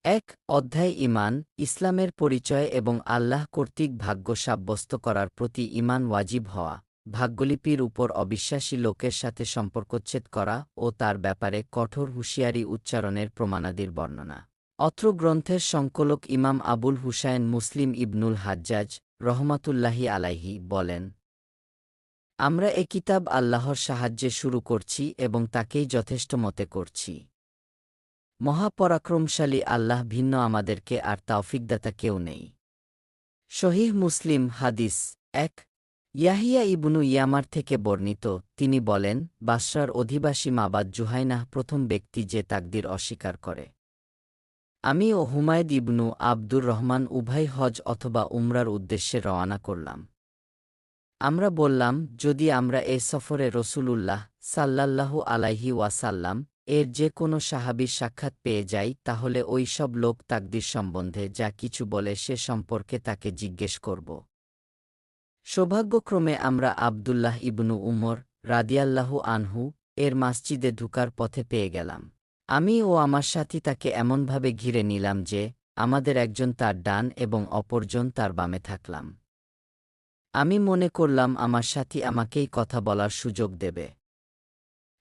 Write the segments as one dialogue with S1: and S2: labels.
S1: ১ অধ্যায় ঈমান, ইসলামের পরিচয় এবং আল্লাহ কর্তৃক ভাগ্য সাব্যস্ত করার প্রতি ঈমান ওয়াজিব হওয়া, ভাগ্যলিপির উপর অবিশ্বাসী লোকের সাথে সম্পর্কচ্ছেদ করা ও তার ব্যাপারে কঠোর হুঁশিয়ারি উচ্চারণের প্রমাণাদির বর্ণনা। অত্র গ্রন্থের সংকলক ইমাম আবুল হুসাইন মুসলিম ইবনুল হাজ্জাজ রহমাতুল্লাহি আলাইহি বলেন, আমরা এ কিতাব আল্লাহর সাহায্যে শুরু করছি এবং তাকেই যথেষ্ট মতে করছি। মহাপরাক্রমশালী আল্লাহ ভিন্ন আমাদেরকে আর তাওফিকদাতা কেউ নেই। সহিহ মুসলিম হাদিস ১ ইয়াহিয়া ইবনু ইয়ামার থেকে বর্ণিত, তিনি বলেন, বাসরার অধিবাসী মাবাদ জুহাইনাহ প্রথম ব্যক্তি যে তাকদির অস্বীকার করে। আমি ও হুমায়দ ইবনু আব্দুর রহমান উভয় হজ অথবা উমরার উদ্দেশ্যে রওয়ানা করলাম। আমরা বললাম, যদি আমরা এ সফরে রসূলুল্লাহ সাল্লাল্লাহু আলাইহি ওয়াসাল্লাম এর যে কোনো সাহাবীর সাক্ষাৎ পেয়ে যাই তাহলে ওই সব লোক তাকদির সম্বন্ধে যা কিছু বলে সে সম্পর্কে তাকে জিজ্ঞেস করব। সৌভাগ্যক্রমে আমরা আবদুল্লাহ ইবনু উমর রাদিয়াল্লাহু আনহু এর মসজিদে ঢুকার পথে পেয়ে গেলাম। আমি ও আমার সাথী তাকে এমনভাবে ঘিরে নিলাম যে আমাদের একজন তার ডান এবং অপরজন তার বামে থাকলাম। আমি মনে করলাম আমার সাথী আমাকেই কথা বলার সুযোগ দেবে,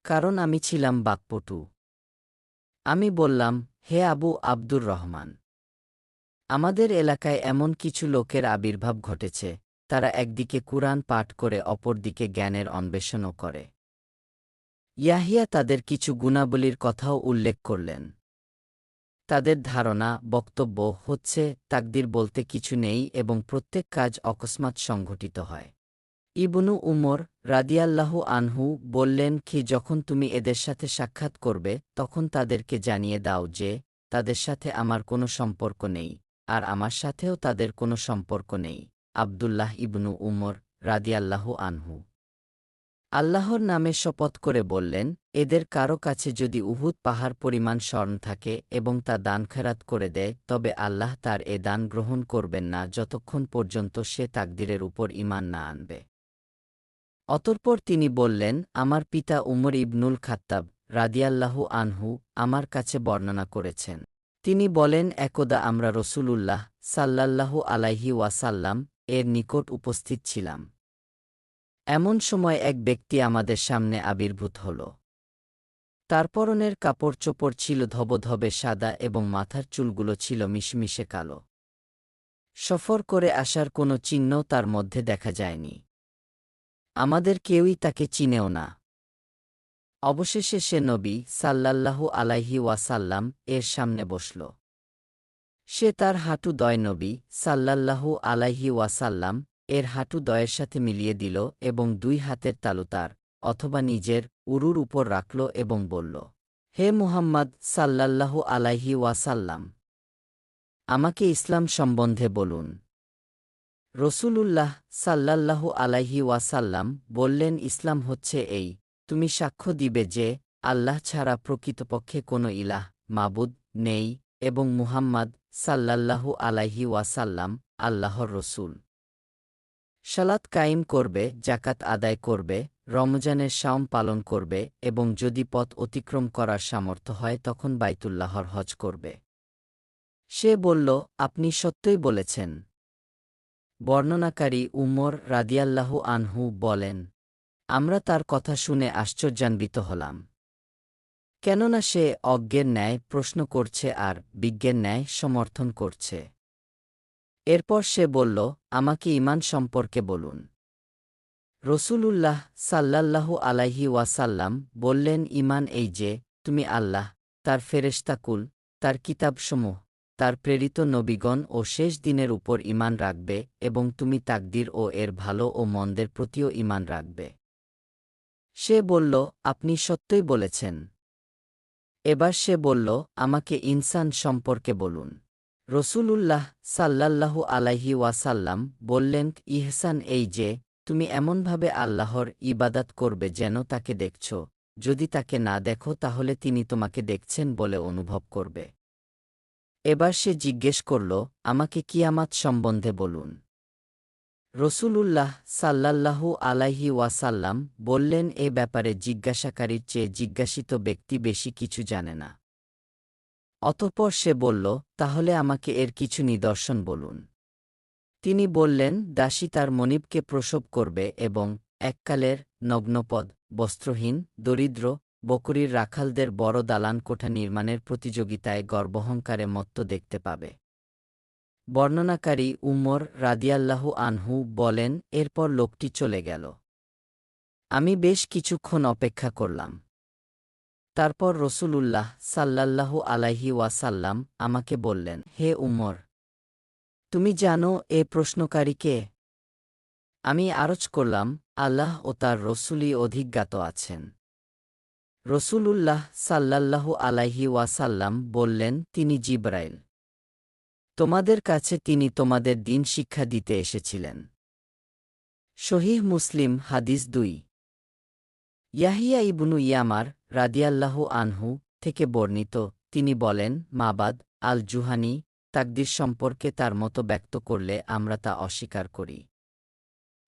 S1: কারণ আমি ছিলাম বাক্পটু। আমি বললাম, হে আবু আব্দুর রহমান, আমাদের এলাকায় এমন কিছু লোকের আবির্ভাব ঘটেছে, তারা একদিকে কুরআন পাঠ করে অপরদিকে জ্ঞানের অন্বেষণও করে। ইয়াহিয়া তাদের কিছু গুণাবলীর কথাও উল্লেখ করলেন। তাদের ধারণা, বক্তব্য হচ্ছে তাকদির বলতে কিছু নেই এবং প্রত্যেক কাজ অকস্মাৎ সংঘটিত হয়। ইবনু উমর রাদিয়াল্লাহু আনহু বললেন, কি যখন তুমি এদের সাথে সাক্ষাৎ করবে তখন তাদেরকে জানিয়ে দাও যে তাদের সাথে আমার কোনো সম্পর্ক নেই, আর আমার সাথেও তাদের কোনো সম্পর্ক নেই। আবদুল্লাহ ইবনু উমর রাদিয়াল্লাহু আনহু আল্লাহর নামে শপথ করে বললেন, এদের কারো কাছে যদি উহুদ পাহাড় পরিমাণ স্বর্ণ থাকে এবং তা দান খেরাত করে দেয় তবে আল্লাহ তার এ দান গ্রহণ করবেন না যতক্ষণ পর্যন্ত সে তাকদিরের উপর ঈমান না আনবে। অতঃপর তিনি বললেন, আমার পিতা উমর ইবনুল খাত্তাব রাদিয়াল্লাহু আনহু আমার কাছে বর্ণনা করেছেন। তিনি বলেন, একদা আমরা রসূলুল্লাহ সাল্লাল্লাহু আলাইহি ওয়াসাল্লাম এর নিকট উপস্থিত ছিলাম। এমন সময় এক ব্যক্তি আমাদের সামনে আবির্ভূত হল। তার পরনের কাপড় চোপড় ছিল ধবধবে সাদা এবং মাথার চুলগুলো ছিল মিশমিশে কালো। সফর করে আসার কোনো চিহ্নও তার মধ্যে দেখা যায়নি। আমাদের কেউই তাকে চিনেও না। অবশেষে সে নবী সাল্লাল্লাহু আলাইহি ওয়াসাল্লাম এর সামনে বসল। সে তার হাঁটু দয় নবী সাল্লাল্লাহু আলাইহি ওয়াসাল্লাম এর হাঁটু দয়ের সাথে মিলিয়ে দিল এবং দুই হাতের তালু তার অথবা নিজের উরুর উপর রাখল এবং বলল, হে মুহাম্মদ সাল্লাল্লাহু আলাইহি ওয়াসাল্লাম, আমাকে ইসলাম সম্বন্ধে বলুন। রসূলুল্লাহ সাল্লাল্লাহু আলাইহি ওয়াসাল্লাম বললেন, ইসলাম হচ্ছে এই, তুমি সাক্ষ্য দিবে যে আল্লাহ ছাড়া প্রকৃতপক্ষে কোনো ইলাহ মাবুদ নেই এবং মুহাম্মদ সাল্লাল্লাহু আলাইহি ওয়াসাল্লাম আল্লাহর রসূল। সালাত কায়েম করবে, জাকাত আদায় করবে, রমজানের শাওম পালন করবে এবং যদি পথ অতিক্রম করার সামর্থ্য হয় তখন বাইতুল্লাহর হজ করবে। সে বলল, আপনি সত্যই বলেছেন। বর্ণনাকারী উমর রাদিয়াল্লাহু আনহু বলেন, আমরা তার কথা শুনে আশ্চর্যান্বিত হলাম। কেননা সে অজ্ঞের ন্যায় প্রশ্ন করছে আর বিজ্ঞের ন্যায় সমর্থন করছে। এরপর সে বলল, আমাকে ঈমান সম্পর্কে বলুন। রসূলুল্লাহ সাল্লাল্লাহু আলাইহি ওয়াসাল্লাম বললেন, ঈমান এই যে তুমি আল্লাহ, তার ফেরেশতাকুল, তার কিতাবসমূহ, তার প্রেরিত নবীগণ ও শেষ দিনের উপর ঈমান রাখবে এবং তুমি তাকদীর ও এর ভালো ও মন্দের প্রতিও ঈমান রাখবে। সে বলল, আপনি সত্যই বলেছেন। এবার সে বলল, আমাকে ইনসান সম্পর্কে বলুন। রসূলুল্লাহ সাল্লাল্লাহু আলাইহি ওয়াসাল্লাম বললেন, ইহসান এই যে তুমি এমনভাবে আল্লাহর ইবাদাত করবে যেন তাকে দেখছ, যদি তাকে না দেখো তাহলে তিনি তোমাকে দেখছেন বলে অনুভব করবে। এবার সে জিজ্ঞেস করল, আমাকে কিয়ামত সম্বন্ধে বলুন। রসূলুল্লাহ সাল্লাল্লাহু আলাইহি ওয়াসাল্লাম বললেন, এ ব্যাপারে জিজ্ঞাসাকারীর চেয়ে জিজ্ঞাসিত ব্যক্তি বেশি কিছু জানে না। অতঃপর সে বলল, তাহলে আমাকে এর কিছু নিদর্শন বলুন। তিনি বললেন, দাসী তার মনিবকে প্রসব করবে এবং এককালের নগ্নপদ, বস্ত্রহীন, দরিদ্র, বকরীর রাখালদের বড় দালান কোঠা নির্মাণের প্রতিযোগিতায় গর্বহংকারে মত্ত দেখতে পাবে। বর্ণনাকারী উমর রাদিয়াল্লাহু আনহু বলেন, এরপর লোকটি চলে গেল। আমি বেশ কিছুক্ষণ অপেক্ষা করলাম। তারপর রসূলুল্লাহ সাল্লাল্লাহু আলাইহি ওয়াসাল্লাম আমাকে বললেন, হে উমর, তুমি জানো এ প্রশ্নকারী কে? আমি আরজ করলাম, আল্লাহ ও তার রসূলই অধিজ্ঞাত আছেন। রসূলুল্লাহ সাল্লাল্লাহু আলাইহি ওয়াসাল্লাম বললেন, তিনি জিবরাইল। তোমাদের কাছে তিনি তোমাদের দ্বীন শিক্ষা দিতে এসেছিলেন। সহিহ মুসলিম হাদিস 2। ইয়াহিয়া ইবনু ইয়ামার রাদিয়াল্লাহু আনহু থেকে বর্ণিত, তিনি বলেন, মাবাদ আল জুহানি তাকদীর সম্পর্কে তার মতো ব্যক্ত করলে আমরা তা অস্বীকার করি।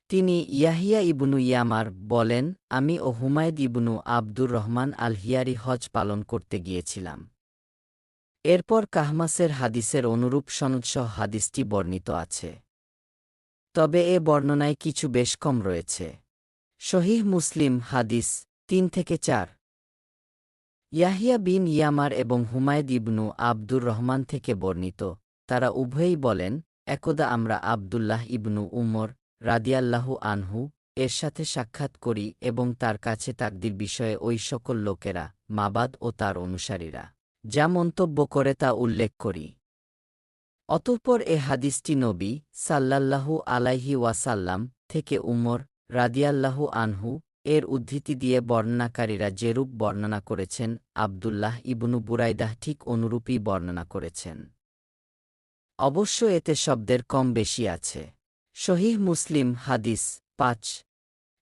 S1: তিনি ইয়াহিয়া ইবনু ইয়ামার বলেন, আমি ও হুমায়দ ইবনু আব্দুর রহমান আল হিয়ারি হজ পালন করতে গিয়েছিলাম। এরপর কাহমাসের হাদিসের অনুরূপ সনদসহ হাদিসটি বর্ণিত আছে। তবে এ বর্ণনায় কিছু বেশ কম রয়েছে। সহিহ মুসলিম হাদিস 3-4। ইয়াহিয়া বিন ইয়ামার এবং হুমায়দ ইবনু আব্দুর রহমান থেকে বর্ণিত, তারা উভয়েই বলেন, একদা আমরা আবদুল্লাহ ইবনু উমর রাদিয়াল্লাহু আনহু এর সাথে সাক্ষাৎ করি এবং তার কাছে তাকদীর বিষয়ে ওই সকল লোকেরা, মাবাদ ও তার অনুসারীরা যা মন্তব্য করে তা উল্লেখ করি। অতঃপর এ হাদিসটি নবী সাল্লাল্লাহু আলাইহি ওয়াসাল্লাম থেকে উমর রাদিয়াল্লাহু আনহু এর উদ্ধৃতি দিয়ে বর্ণনাকারীরা যেরূপ বর্ণনা করেছেন, আবদুল্লাহ ইবনু বুরাইদাহ ঠিক অনুরূপই বর্ণনা করেছেন। অবশ্য এতে শব্দের কম বেশি আছে। সহিহ মুসলিম হাদিস 5।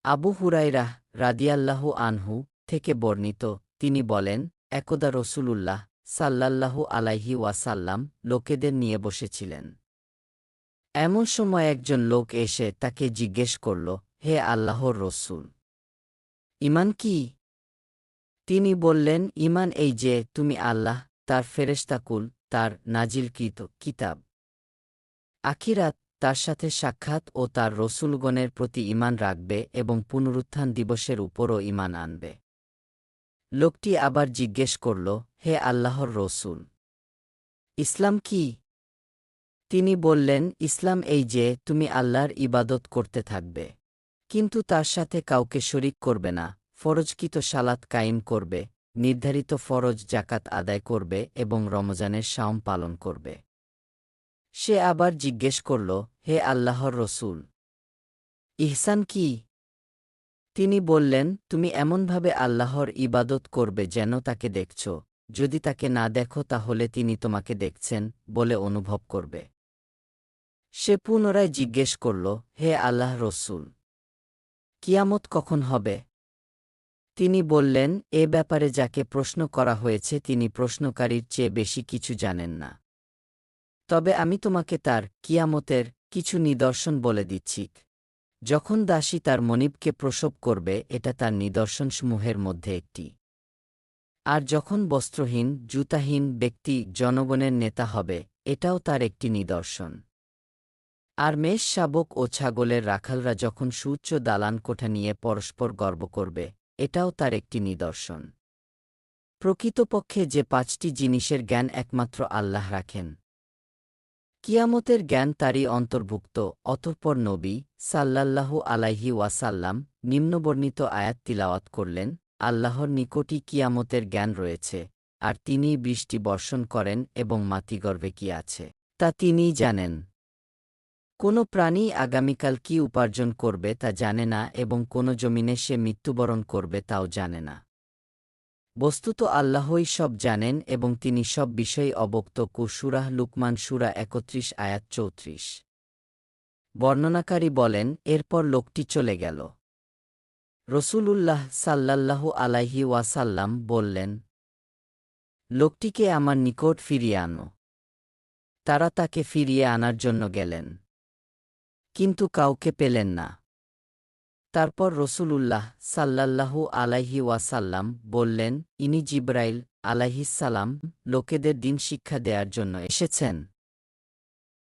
S1: আবু হুরায়রাহ রাদিয়াল্লাহু আনহু থেকে বর্ণিত, তিনি বলেন, একদা রসূলুল্লাহ সাল্লাল্লাহু আলাইহি ওয়াসাল্লাম লোকেদের নিয়ে বসেছিলেন। এমন সময় একজন লোক এসে তাকে জিজ্ঞেস করল, হে আল্লাহর রসূল, ঈমান কি? তিনি বললেন, ঈমান এই যে তুমি আল্লাহ, তার ফেরেশতাকুল, তার নাজিলকৃত কিতাব, আখিরাত, তার সাথে সাক্ষাৎ ও তার রসূলগণের প্রতি ঈমান রাখবে এবং পুনরুত্থান দিবসের উপরও ঈমান আনবে। লোকটি আবার জিজ্ঞেস করল, হে আল্লাহর রসূল, ইসলাম কি? তিনি বললেন, ইসলাম এই যে তুমি আল্লাহর ইবাদত করতে থাকবে, কিন্তু তার সাথে কাউকে শরিক করবে না, ফরজকৃত সালাত কায়েম করবে, নির্ধারিত ফরজ জাকাত আদায় করবে এবং রমজানের শাওম পালন করবে। সে আবার জিজ্ঞেস করল, হে আল্লাহর রসূল, ইহসান কি? তিনি বললেন, তুমি এমনভাবে আল্লাহর ইবাদত করবে যেন তাকে দেখছ, যদি তাকে না দেখো তাহলে তিনি তোমাকে দেখছেন বলে অনুভব করবে। সে পুনরায় জিজ্ঞেস করল, হে আল্লাহ রসূল, কিয়ামত কখন হবে? তিনি বললেন, এ ব্যাপারে যাকে প্রশ্ন করা হয়েছে তিনি প্রশ্নকারীর চেয়ে বেশি কিছু জানেন না। তবে আমি তোমাকে তার কিয়ামতের কিছু নিদর্শন বলে দিচ্ছি। যখন দাসী তার মনিবকে প্রসব করবে এটা তার নিদর্শনসমূহের মধ্যে একটি। আর যখন বস্ত্রহীন, জুতাহীন ব্যক্তি জনগণের নেতা হবে, এটাও তার একটি নিদর্শন। আর মেষ শাবক ও ছাগলের রাখালরা যখন সুউচ্চ দালান কোঠা নিয়ে পরস্পর গর্ব করবে, এটাও তার একটি নিদর্শন। প্রকৃতপক্ষে যে 5টি জিনিসের জ্ঞান একমাত্র আল্লাহ রাখেন, কিয়ামতের জ্ঞান তারই অন্তর্ভুক্ত। অতঃপর নবী সাল্লাল্লাহু আলাইহি ওয়াসাল্লাম নিম্নবর্ণিত আয়াত তিলাওয়াত করলেন, আল্লাহর নিকটই কিয়ামতের জ্ঞান রয়েছে, আর তিনিই বৃষ্টি বর্ষণ করেন এবং মাটিগর্ভে কি আছে তা তিনিই জানেন। কোনো প্রাণী আগামীকাল কি উপার্জন করবে তা জানে না এবং কোনো জমিনে সে মৃত্যুবরণ করবে তাও জানে না। বস্তুত আল্লাহই সব জানেন এবং তিনি সব বিষয়ে অবক্ত। সূরা লুকমান সূরা 31 আয়াত 34। বর্ণনাকারী বলেন, এরপর লোকটি চলে গেল। রসূলুল্লাহ সাল্লাল্লাহু আলাইহি ওয়াসাল্লাম বললেন, লোকটিকে আমার নিকট ফিরিয়ে আনো। তারা তাকে ফিরিয়ে আনার জন্য গেলেন, কিন্তু কাউকে পেলেন না। তারপর রসূলুল্লাহ সাল্লাল্লাহু আলাইহি ওয়াসাল্লাম বললেন, ইনি জিবরাইল, আলাইহিস সালাম লোকেদের দিন শিক্ষা দেয়ার জন্য এসেছেন।